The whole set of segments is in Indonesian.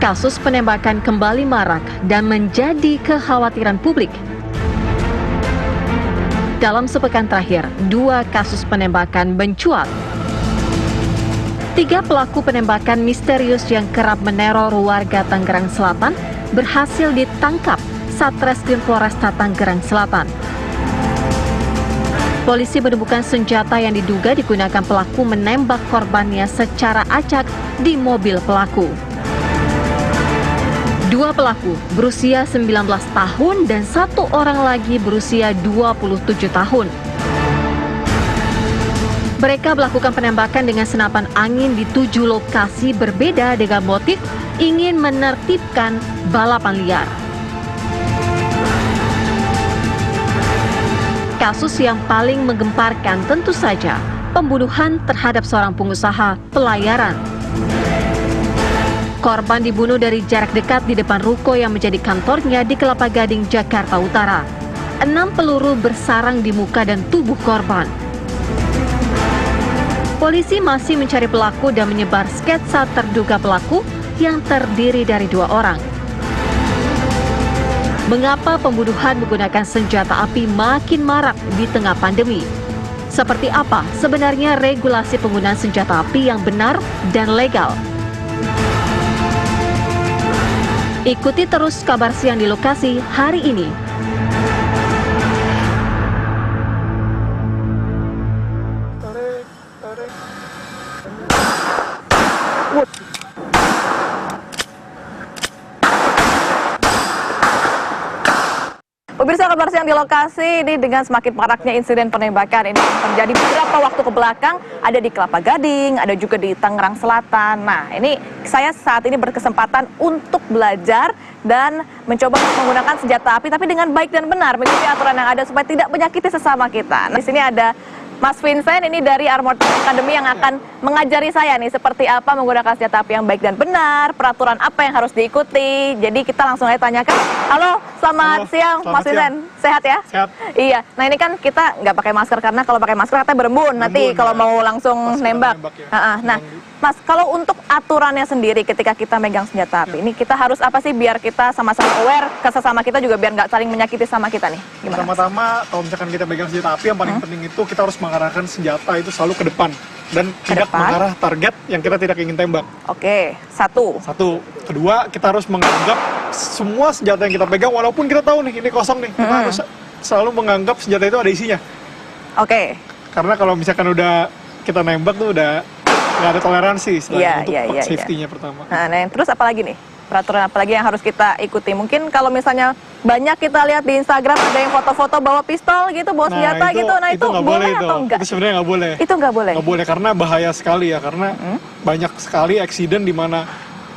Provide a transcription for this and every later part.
Kasus penembakan kembali marak dan menjadi kekhawatiran publik. Dalam sepekan terakhir, 2 kasus penembakan mencuat. 3 pelaku penembakan misterius yang kerap meneror warga Tangerang Selatan berhasil ditangkap Satreskrim Polresta Tangerang Selatan. Polisi menemukan senjata yang diduga digunakan pelaku menembak korbannya secara acak di mobil pelaku. 2 pelaku berusia 19 tahun dan 1 orang lagi berusia 27 tahun. Mereka melakukan penembakan dengan senapan angin di 7 lokasi berbeda dengan motif ingin menertibkan balapan liar. Kasus yang paling menggemparkan tentu saja pembunuhan terhadap seorang pengusaha pelayaran. Korban dibunuh dari jarak dekat di depan ruko yang menjadi kantornya di Kelapa Gading, Jakarta Utara. 6 peluru bersarang di muka dan tubuh korban. Polisi masih mencari pelaku dan menyebar sketsa terduga pelaku yang terdiri dari 2 orang. Mengapa pembunuhan menggunakan senjata api makin marak di tengah pandemi? Seperti apa sebenarnya regulasi penggunaan senjata api yang benar dan legal? Ikuti terus kabar siang di lokasi hari ini. Pemirsa, kabar siang di lokasi ini dengan semakin maraknya insiden penembakan ini terjadi beberapa waktu ke belakang, ada di Kelapa Gading, ada juga di Tangerang Selatan. Nah, ini saya saat ini berkesempatan untuk belajar dan mencoba menggunakan senjata api tapi dengan baik dan benar, mengikuti aturan yang ada supaya tidak menyakiti sesama kita. Nah, di sini ada Mas Vincent ini dari Armored Academy yang akan mengajari saya nih seperti apa menggunakan senjata api yang baik dan benar, peraturan apa yang harus diikuti. Jadi kita langsung aja tanyakan. Halo, selamat siang Mas Vincent. Sehat ya? Sehat. Iya. Nah ini kan kita nggak pakai masker karena kalau pakai masker katanya berembun nanti kalau mau langsung nembak. Ya. Nah, Mas, kalau untuk aturannya sendiri ketika kita megang senjata api ini kita harus apa sih biar kita sama-sama aware ke sesama kita juga biar nggak saling menyakiti sama kita nih? Gimana? Pertama-tama kalau misalkan kita pegang senjata api yang paling penting itu kita harus mengarahkan senjata itu selalu ke depan dan tidak mengarah target yang kita tidak ingin tembak. Oke, satu. Kedua, kita harus menganggap semua senjata yang kita pegang walaupun kita tahu nih ini kosong nih, kita harus selalu menganggap senjata itu ada isinya. Oke. Karena kalau misalkan udah kita nembak tuh udah nggak ada toleransi untuk safety-nya pertama. Nah, terus apa lagi nih? Peraturan apa lagi yang harus kita ikuti? Mungkin kalau misalnya banyak kita lihat di Instagram ada yang foto-foto bawa pistol gitu, bawa senjata gitu. Nah itu boleh atau enggak? Itu sebenarnya nggak boleh. Itu nggak boleh? Nggak boleh karena bahaya sekali ya. Karena banyak sekali accident di mana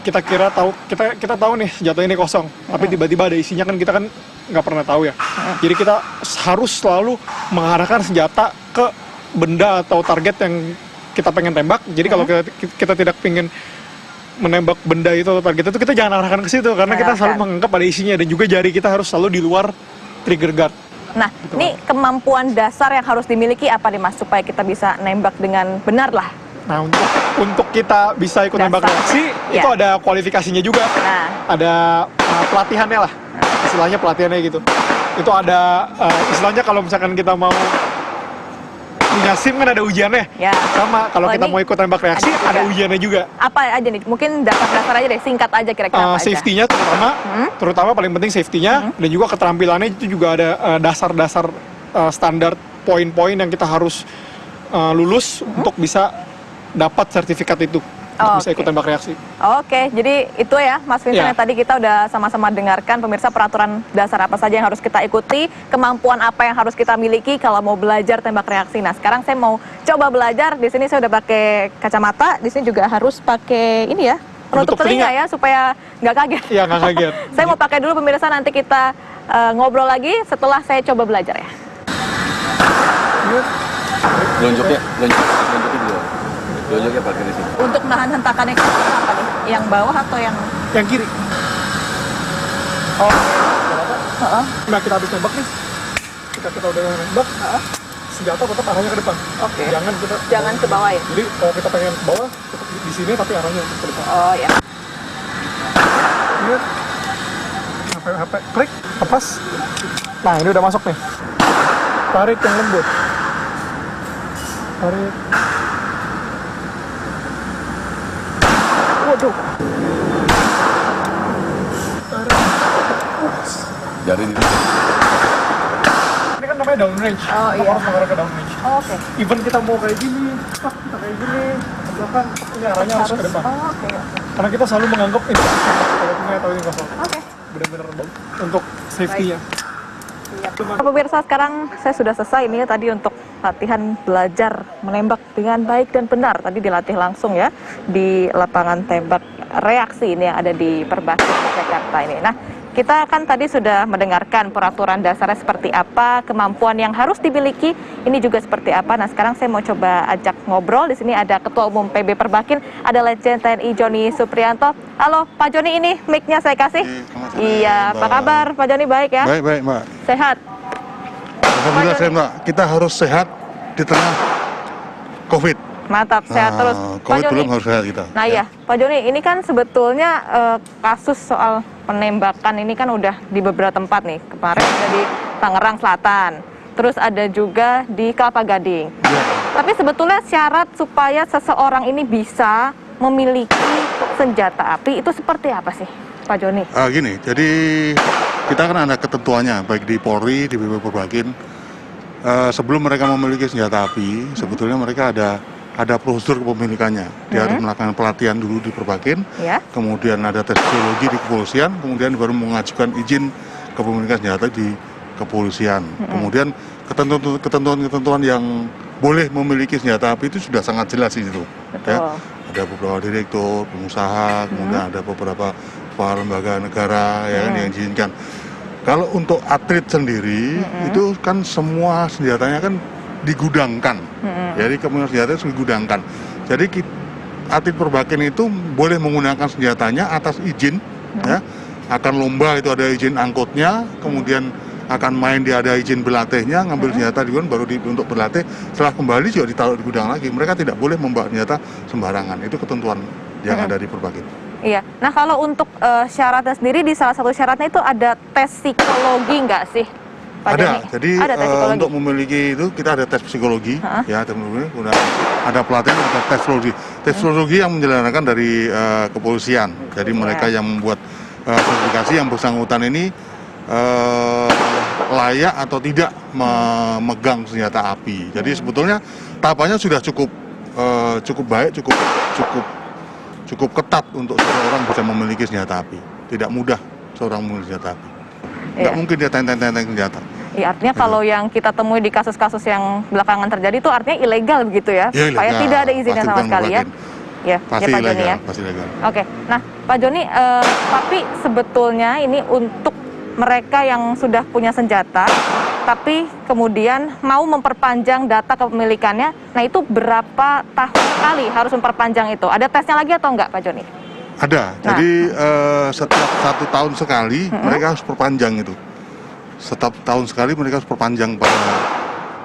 kita kira tahu kita tahu nih senjata ini kosong, tapi tiba-tiba ada isinya kan kita kan nggak pernah tahu ya. Jadi kita harus selalu mengarahkan senjata ke benda atau target yang kita pengen tembak. Jadi kalau kita tidak pengen menembak benda itu atau target itu, kita jangan arahkan ke situ karena kita selalu menganggap ada isinya dan juga jari kita harus selalu di luar trigger guard. Nah, gitu. Ini kemampuan dasar yang harus dimiliki apa nih Mas supaya kita bisa nembak dengan benar lah? Nah, untuk kita bisa ikut nembak reaksi itu ada kualifikasinya juga. Ada pelatihannya lah. Istilahnya pelatihannya gitu. Itu ada istilahnya kalau misalkan kita mau punya SIM kan ada ujiannya. Ya. Sama kalau kita mau ikut tembak reaksi ada ujiannya juga. Apa aja nih? Mungkin dasar-dasar aja deh, singkat aja kira-kira apa aja. Safety-nya terutama paling penting safety-nya dan juga keterampilannya itu juga ada dasar-dasar standar poin-poin yang kita harus lulus untuk bisa dapat sertifikat itu. Untuk bisa ikut tembak reaksi. Oke, jadi itu ya Mas Vincent yang tadi kita udah sama-sama dengarkan pemirsa peraturan dasar apa saja yang harus kita ikuti, kemampuan apa yang harus kita miliki kalau mau belajar tembak reaksi. Nah sekarang saya mau coba belajar. Di sini saya udah pakai kacamata, di sini juga harus pakai ini ya penutup telinga ya supaya nggak kaget. Iya nggak kaget. Saya mau pakai dulu pemirsa, nanti kita ngobrol lagi setelah saya coba belajar ya. Lonjoknya dulu. Lonjoknya pakai di sini. Untuk nahan hentakannya apa nih? Yang bawah atau yang kiri? Nah kita habis nembak nih. Kita udah nembak. Senjata tetap arahnya ke depan. Jangan ke bawah ya. Jadi kalau kita pengen ke bawah, tetap di sini tapi arahnya ke depan. Oh ya. lihat. HP, klik, lepas. Nah, ini udah masuk nih. Tarik yang lembut. Tarik. Waduh. Tarik. Ups. Jadi Ini kan namanya down range. Oh, Kita iya. harus mengarah ke down range. Oh, oke. Even kita mau kayak gini, kita kayak gini, ke belakang, ini arahnya harus ke depan. Oh, oke. Karena kita selalu menganggap ini kosong. Kalau punya tahu ini kosong. Oke. Benar-benar untuk safety-nya. Pemirsa, sekarang saya sudah selesai ini tadi untuk latihan belajar menembak dengan baik dan benar. Tadi dilatih langsung ya di lapangan tembak reaksi ini yang ada di Perbakti Jakarta ini. Nah, kita kan tadi sudah mendengarkan peraturan dasarnya seperti apa, kemampuan yang harus dimiliki ini juga seperti apa. Nah, sekarang saya mau coba ajak ngobrol. Di sini ada Ketua Umum PB Perbakin, ada Letjen TNI Joni Suprianto. Halo Pak Joni, ini mic-nya saya kasih. Iya, apa kabar Pak Joni? Baik ya? Baik, Mbak. Sehat? Alhamdulillah sehat, Mbak. Kita harus sehat di tengah COVID. Mantap, sehat terus. COVID belum harus sehat kita. Nah ya, Pak Joni, ini kan sebetulnya kasus soal penembakan ini kan udah di beberapa tempat nih. Kemarin ada di Tangerang Selatan, terus ada juga di Kelapa Gading. Ya. Tapi sebetulnya syarat supaya seseorang ini bisa memiliki senjata api itu seperti apa sih, Pak Joni? Gini, jadi kita kan ada ketentuannya, baik di Polri, di PB Perbakin. Sebelum mereka memiliki senjata api, sebetulnya mereka ada prosedur kepemilikannya. Dia harus melakukan pelatihan dulu di Perbakin, Ya. kemudian ada tes psikologi di kepolisian, kemudian baru mengajukan izin kepemilikan senjata di kepolisian. Kemudian ketentuan-ketentuan yang boleh memiliki senjata api itu sudah sangat jelas di situ. Betul. Ya. Ada beberapa direktur, pengusaha, kemudian ada beberapa lembaga negara ya, yang diizinkan. Kalau untuk atlet sendiri itu kan semua senjatanya kan digudangkan. Jadi kemudian senjata itu digudangkan. Jadi atlet Perbakin itu boleh menggunakan senjatanya atas izin ya. Akan lomba itu ada izin angkutnya, kemudian akan main dia ada izin berlatihnya, ngambil senjata di gudang baru untuk berlatih. Setelah kembali juga ditaruh di gudang lagi. Mereka tidak boleh membawa senjata sembarangan. Itu ketentuan yang ada di Perbakin. Iya. Nah, kalau untuk syaratnya sendiri, di salah satu syaratnya itu ada tes psikologi nggak sih, Pak Ada. Joni? Jadi ada tes psikologi. untuk memiliki itu kita ada tes psikologi, ya, kemudian ada pelatihan, ada tes psikologi. Tes psikologi yang menjalankan dari kepolisian. Jadi mereka yang membuat sertifikasi yang bersangkutan ini layak atau tidak memegang senjata api. Jadi sebetulnya tahapannya sudah cukup baik, cukup ketat untuk seseorang bisa memiliki senjata api. Tidak mudah seorang memiliki senjata api. Tidak mungkin dia tenteng senjata. Iya, artinya kalau yang kita temui di kasus-kasus yang belakangan terjadi itu artinya ilegal begitu ya? Ya, Supaya ilegal. tidak ada izinnya Pasti sama bukan sekali ya? Ya, Pasti Pak Joni ilegal, ya? pasti ilegal. Oke, nah Pak Joni, tapi sebetulnya ini untuk mereka yang sudah punya senjata, tapi kemudian mau memperpanjang data kepemilikannya, nah itu berapa tahun sekali harus memperpanjang itu? Ada tesnya lagi atau enggak, Pak Joni? Ada, jadi setiap 1 tahun sekali mereka harus perpanjang itu. Setiap tahun sekali mereka harus perpanjang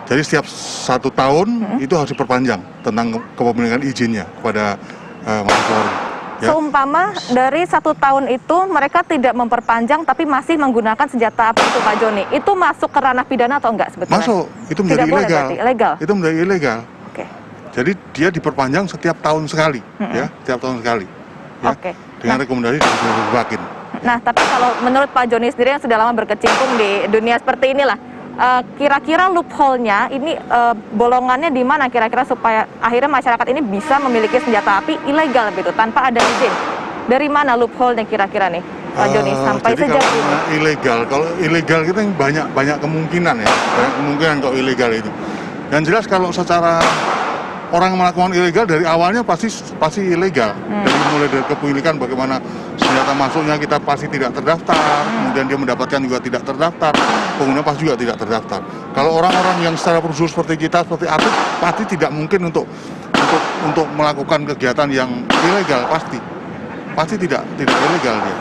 jadi setiap 1 tahun itu harus diperpanjang tentang kepemilikan izinnya kepada Mabes Polri. Ya. Seumpama dari 1 tahun itu mereka tidak memperpanjang tapi masih menggunakan senjata api itu, Pak Joni, itu masuk ke ranah pidana atau enggak sebetulnya? Masuk, itu menjadi Tidak boleh ilegal. berarti, ilegal? Itu menjadi ilegal. Oke. Jadi dia diperpanjang setiap tahun sekali, ya, setiap tahun sekali. Ya, Oke. dengan rekomendasi dari Perbakin. Nah, tapi kalau menurut Pak Joni sendiri yang sudah lama berkecimpung di dunia seperti inilah, kira-kira loophole-nya ini bolongannya di mana kira-kira supaya akhirnya masyarakat ini bisa memiliki senjata api ilegal gitu tanpa ada izin? Dari mana loophole-nya kira-kira nih, Pak Joni sampai Jadi sejauh kalau ini? kalau ilegal kita banyak kemungkinan ya, banyak kemungkinan kalau ilegal itu. Dan jelas kalau secara orang melakukan ilegal dari awalnya pasti ilegal. Dari mulai dari kepemilikan bagaimana senjata masuknya kita pasti tidak terdaftar, kemudian dia mendapatkan juga tidak terdaftar, pengguna pasti juga tidak terdaftar. Kalau orang-orang yang secara prosedur seperti kita, seperti atlet, pasti tidak mungkin untuk melakukan kegiatan yang ilegal, pasti tidak ilegal dia.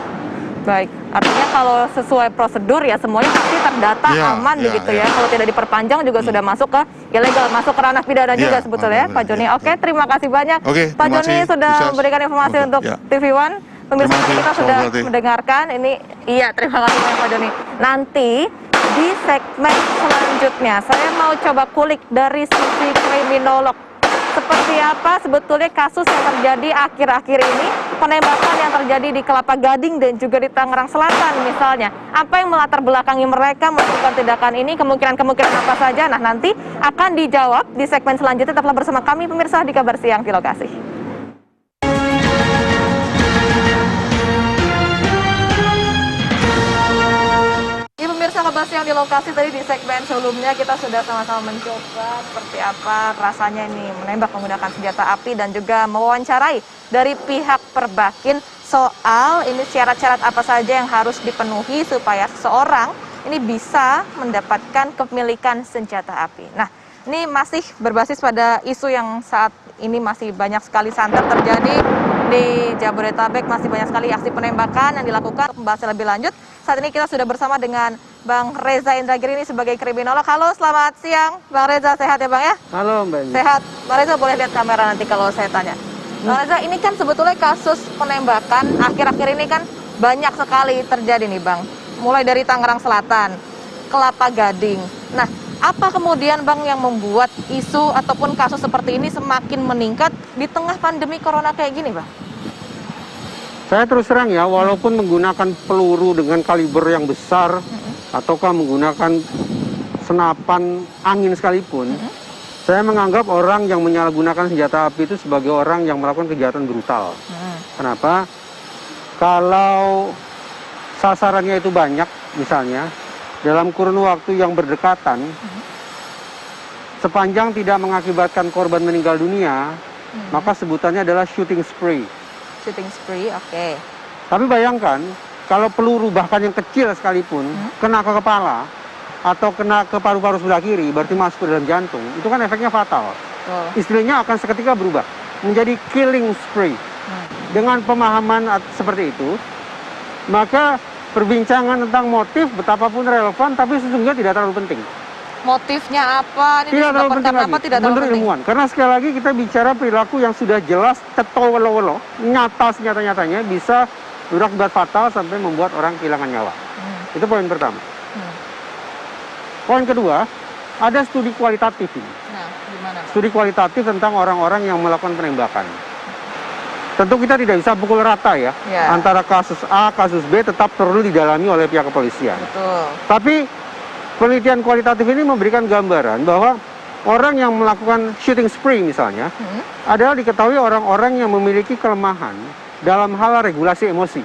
Baik, artinya kalau sesuai prosedur ya semuanya pasti terdata aman begitu ya. Kalau tidak diperpanjang juga sudah masuk ke ilegal, masuk ke ranah pidana juga sebetulnya ya, Pak Joni. Oke, terima kasih banyak Oke, Pak terima Joni kasih. sudah Bisa. memberikan informasi Oke, untuk ya. TV One. Pemirsa, Terima kasih, kita selamat sudah berlatih. mendengarkan ini. Iya, terima kasih Pak Doni. Nanti di segmen selanjutnya saya mau coba kulik dari sisi kriminolog. Seperti apa sebetulnya kasus yang terjadi akhir-akhir ini, penembakan yang terjadi di Kelapa Gading dan juga di Tangerang Selatan misalnya. Apa yang melatar belakangi mereka melakukan tindakan ini, kemungkinan-kemungkinan apa saja. Nah, nanti akan dijawab di segmen selanjutnya. Tetaplah bersama kami pemirsa di Kabar Siang di Lokasi. Ya pemirsa, Kabar Siang di Lokasi, tadi di segmen sebelumnya kita sudah sama-sama mencoba seperti apa rasanya ini menembak menggunakan senjata api dan juga mewawancarai dari pihak Perbakin soal ini syarat-syarat apa saja yang harus dipenuhi supaya seseorang ini bisa mendapatkan kepemilikan senjata api. Nah, ini masih berbasis pada isu yang saat ini masih banyak sekali santer terjadi di Jabodetabek, masih banyak sekali aksi penembakan yang dilakukan. Untuk membahasnya lebih lanjut, saat ini kita sudah bersama dengan Bang Reza Indragiri ini sebagai kriminolog. Halo, selamat siang Bang Reza, sehat ya Bang ya? Halo Mbak Eni. Sehat. Bang Reza boleh lihat kamera nanti kalau saya tanya. Bang Reza, ini kan sebetulnya kasus penembakan akhir-akhir ini kan banyak sekali terjadi nih Bang. Mulai dari Tangerang Selatan, Kelapa Gading. Nah, apa kemudian Bang yang membuat isu ataupun kasus seperti ini semakin meningkat di tengah pandemi corona kayak gini Bang? Saya terus terang ya, walaupun menggunakan peluru dengan kaliber yang besar, ataukah menggunakan senapan angin sekalipun, saya menganggap orang yang menyalahgunakan senjata api itu sebagai orang yang melakukan kejahatan brutal. Kenapa? Kalau sasarannya itu banyak, misalnya, dalam kurun waktu yang berdekatan, sepanjang tidak mengakibatkan korban meninggal dunia, maka sebutannya adalah shooting spree. Shooting spree, oke. Tapi bayangkan, kalau peluru bahkan yang kecil sekalipun, kena ke kepala, atau kena ke paru-paru sebelah kiri, berarti masuk ke dalam jantung, itu kan efeknya fatal. Istilahnya akan seketika berubah, menjadi killing spree. Dengan pemahaman seperti itu, maka perbincangan tentang motif betapapun relevan, tapi sesungguhnya tidak terlalu penting. Motifnya apa? Ini Tidak terlalu disebabkan penting karena lagi, apa? Tidak terlalu menurut penting. ilmuwan. Karena sekali lagi kita bicara perilaku yang sudah jelas, cetowelo-welo, nyata senyata-nyatanya, bisa berakibat fatal sampai membuat orang kehilangan nyawa. Itu poin pertama. Poin kedua, ada studi kualitatif ini. Nah, gimana? Studi kualitatif tentang orang-orang yang melakukan penembakan. Tentu kita tidak bisa pukul rata ya, Ya. antara kasus A, kasus B tetap perlu didalami oleh pihak kepolisian. Betul. Tapi penelitian kualitatif ini memberikan gambaran bahwa orang yang melakukan shooting spree misalnya adalah diketahui orang-orang yang memiliki kelemahan dalam hal regulasi emosi.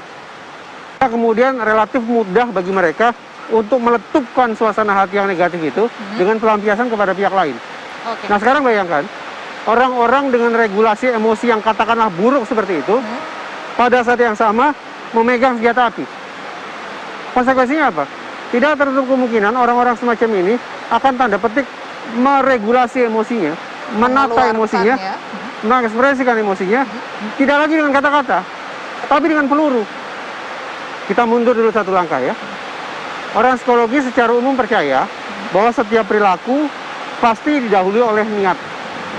Kemudian relatif mudah bagi mereka untuk meletupkan suasana hati yang negatif itu dengan pelampiasan kepada pihak lain. Oke. Nah sekarang bayangkan, orang-orang dengan regulasi emosi yang katakanlah buruk seperti itu, pada saat yang sama memegang senjata api. Konsekuensinya apa? Tidak tertutup kemungkinan orang-orang semacam ini akan tanda petik meregulasi emosinya, menata emosinya, mengekspresikan emosinya, tidak lagi dengan kata-kata, tapi dengan peluru. Kita mundur dulu satu langkah ya. Orang psikologi secara umum percaya bahwa setiap perilaku pasti didahului oleh niat.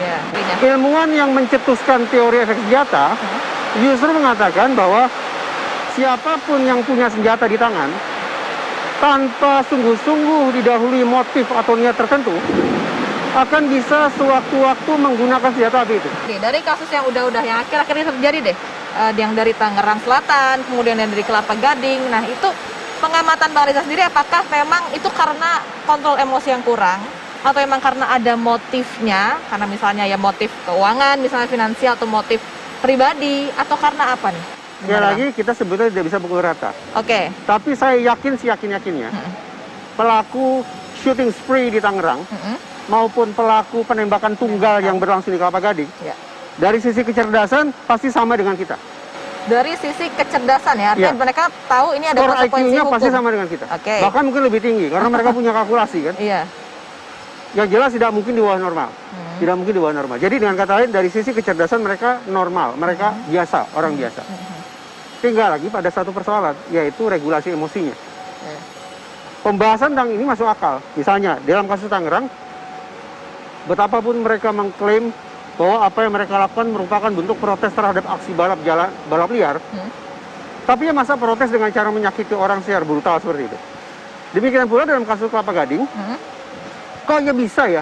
Ya, Ilmuwan yang mencetuskan teori efek senjata justru mengatakan bahwa siapapun yang punya senjata di tangan tanpa sungguh-sungguh didahului motif atau niat tertentu akan bisa sewaktu-waktu menggunakan senjata api itu. Oke, dari kasus yang udah yang akhir-akhir ini terjadi deh, yang dari Tangerang Selatan, kemudian yang dari Kelapa Gading. Nah, itu pengamatan Bang Reza sendiri, apakah memang itu karena kontrol emosi yang kurang, atau memang karena ada motifnya, karena misalnya ya motif keuangan, misalnya finansial, atau motif pribadi, atau karena apa nih? Sekali lagi kita sebetulnya tidak bisa pukul rata. Oke. Tapi saya yakin, yakinnya pelaku shooting spree di Tangerang maupun pelaku penembakan tunggal yang berlangsung di Kelapa Gading, dari sisi kecerdasan pasti sama dengan kita. Dari sisi kecerdasan ya, artinya mereka tahu ini ada Skor konsekuensi IQ-nya hukum. pasti sama dengan kita. Oke. Bahkan mungkin lebih tinggi karena mereka punya kalkulasi kan. Iya. Yang jelas tidak mungkin di bawah normal. Tidak mungkin di bawah normal. Jadi dengan kata lain dari sisi kecerdasan mereka normal, mereka biasa, orang biasa. Tinggal lagi pada satu persoalan, yaitu regulasi emosinya. Pembahasan tentang ini masuk akal. Misalnya dalam kasus Tangerang, betapapun mereka mengklaim bahwa apa yang mereka lakukan merupakan bentuk protes terhadap aksi balap liar, Tapi ya masa protes dengan cara menyakiti orang secara brutal seperti itu. Demikian pula dalam kasus Kelapa Gading, kok ya bisa ya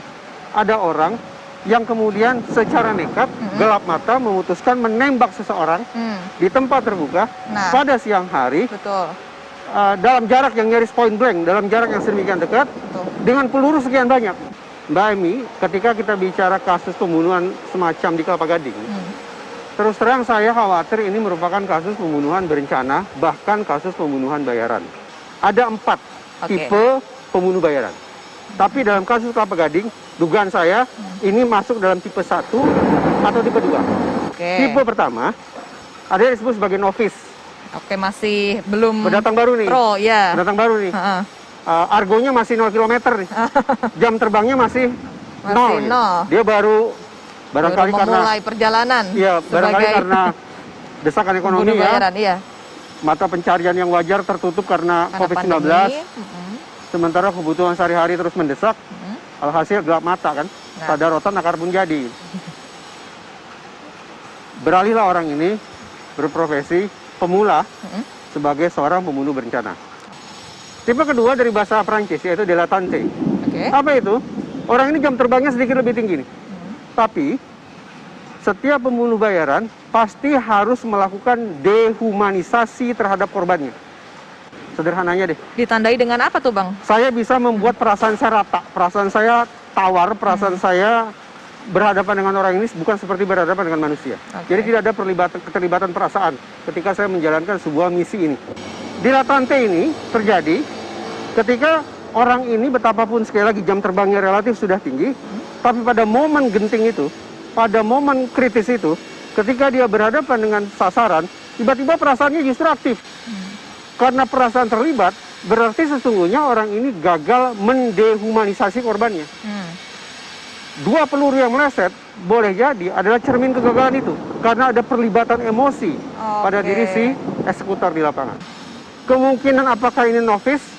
ada orang yang kemudian secara nekat, gelap mata memutuskan menembak seseorang di tempat terbuka pada siang hari, Betul. dalam jarak yang nyaris point blank, dalam jarak yang sedemikian dekat, dengan peluru sekian banyak. Mbak Emi, ketika kita bicara kasus pembunuhan semacam di Kelapa Gading, terus terang saya khawatir ini merupakan kasus pembunuhan berencana, bahkan kasus pembunuhan bayaran. Ada 4 tipe pembunuh bayaran. Tapi dalam kasus Kelapa Gading, dugaan saya ini masuk dalam tipe 1 atau tipe 2. Tipe pertama, ada yang disebut sebagai novice. Oke, masih belum Pendatang baru nih. pro, ya. Pendatang baru nih. Argonya masih 0 km nih. Jam terbangnya masih 0. Masih 0. Dia baru barangkali karena memulai perjalanan. Iya, barangkali sebagai karena desakan ekonomi pembunuh ya. bayaran, iya. Mata pencarian yang wajar tertutup karena COVID-19. pandemi. Sementara kebutuhan sehari-hari terus mendesak. Alhasil gelap mata kan. Tadarotan akar pun jadi. Beralihlah orang ini berprofesi pemula sebagai seorang pembunuh berencana. Tipe kedua dari bahasa Prancis yaitu dilettante. Apa itu? Orang ini jam terbangnya sedikit lebih tinggi nih. Tapi setiap pembunuh bayaran pasti harus melakukan dehumanisasi terhadap korbannya. Sederhananya deh. Ditandai dengan apa tuh, Bang? Saya bisa membuat perasaan saya rata, perasaan saya tawar, perasaan saya berhadapan dengan orang ini bukan seperti berhadapan dengan manusia. Jadi tidak ada keterlibatan perasaan ketika saya menjalankan sebuah misi ini. Dilettante ini terjadi ketika orang ini betapapun sekali lagi jam terbangnya relatif sudah tinggi, tapi pada momen genting itu, pada momen kritis itu, ketika dia berhadapan dengan sasaran, tiba-tiba perasaannya justru aktif. Karena perasaan terlibat, berarti sesungguhnya orang ini gagal mendehumanisasi korbannya. 2 peluru yang meleset, boleh jadi adalah cermin kegagalan itu. Karena ada perlibatan emosi pada diri si eksekutor di lapangan. Kemungkinan apakah ini novice,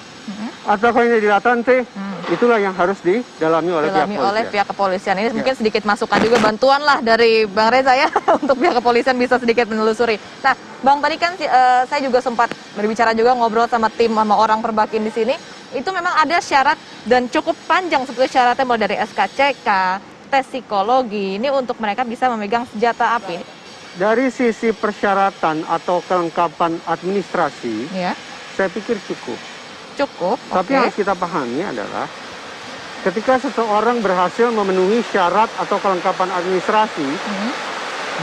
ataukah ini dilettante, itulah yang harus didalami oleh pihak kepolisian. Ini mungkin sedikit masukan juga, bantuan lah dari Bang Reza ya, untuk pihak kepolisian bisa sedikit menelusuri. Nah, Bang, tadi kan saya juga sempat berbicara juga, ngobrol sama tim, sama orang perbakin di sini. Itu memang ada syarat dan cukup panjang sebetulnya syaratnya, mulai dari SKCK, tes psikologi, ini untuk mereka bisa memegang senjata api. Dari sisi persyaratan atau kelengkapan administrasi, saya pikir cukup. Cukup, Tapi yang harus kita pahami adalah ketika seseorang berhasil memenuhi syarat atau kelengkapan administrasi,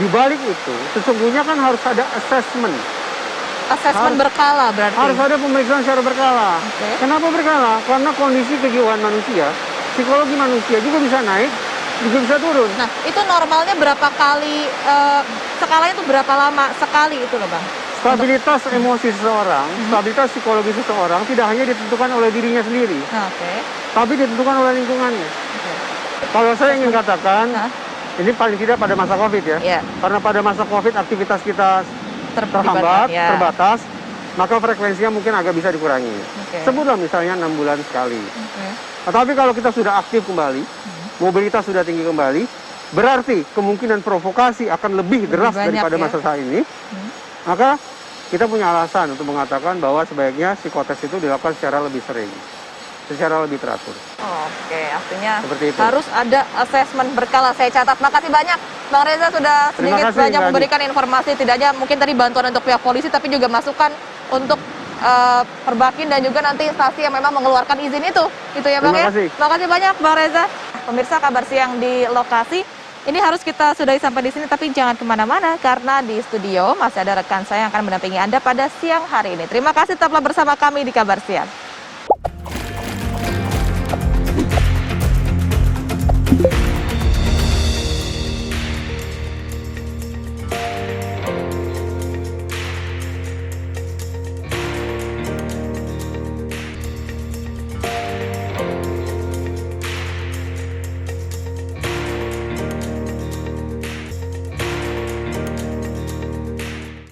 di balik itu sesungguhnya kan harus ada assessment. Assessment berkala berarti? Harus ada pemeriksaan secara berkala. Kenapa berkala? Karena kondisi kejiwaan manusia, psikologi manusia juga bisa naik, juga bisa turun. Nah, itu normalnya berapa kali, skalanya itu berapa lama sekali itu loh, Bang? Stabilitas emosi seseorang, stabilitas psikologi seseorang tidak hanya ditentukan oleh dirinya sendiri, tapi ditentukan oleh lingkungannya. Kalau saya ingin katakan, ini paling tidak pada masa COVID ya, karena pada masa COVID aktivitas kita terhambat, terbatas, maka frekuensinya mungkin agak bisa dikurangi. Sebutlah misalnya 6 bulan sekali. Tapi kalau kita sudah aktif kembali, mobilitas sudah tinggi kembali, berarti kemungkinan provokasi akan lebih deras daripada masa saat ini. Maka kita punya alasan untuk mengatakan bahwa sebaiknya psikotes itu dilakukan secara lebih sering, secara lebih teratur. Artinya seperti itu. Harus ada assessment berkala. Saya catat. Makasih banyak Bang Reza sudah sedikit banyak memberikan informasi, tidak hanya mungkin tadi bantuan untuk pihak polisi, tapi juga masukan untuk Perbakin dan juga nanti instansi yang memang mengeluarkan izin itu ya Bang ya. Makasih banyak Bang Reza. Pemirsa, Kabar Siang di lokasi ini harus kita sudahi sampai di sini, tapi jangan kemana-mana karena di studio masih ada rekan saya yang akan mendampingi Anda pada siang hari ini. Terima kasih, tetaplah bersama kami di Kabar Siang.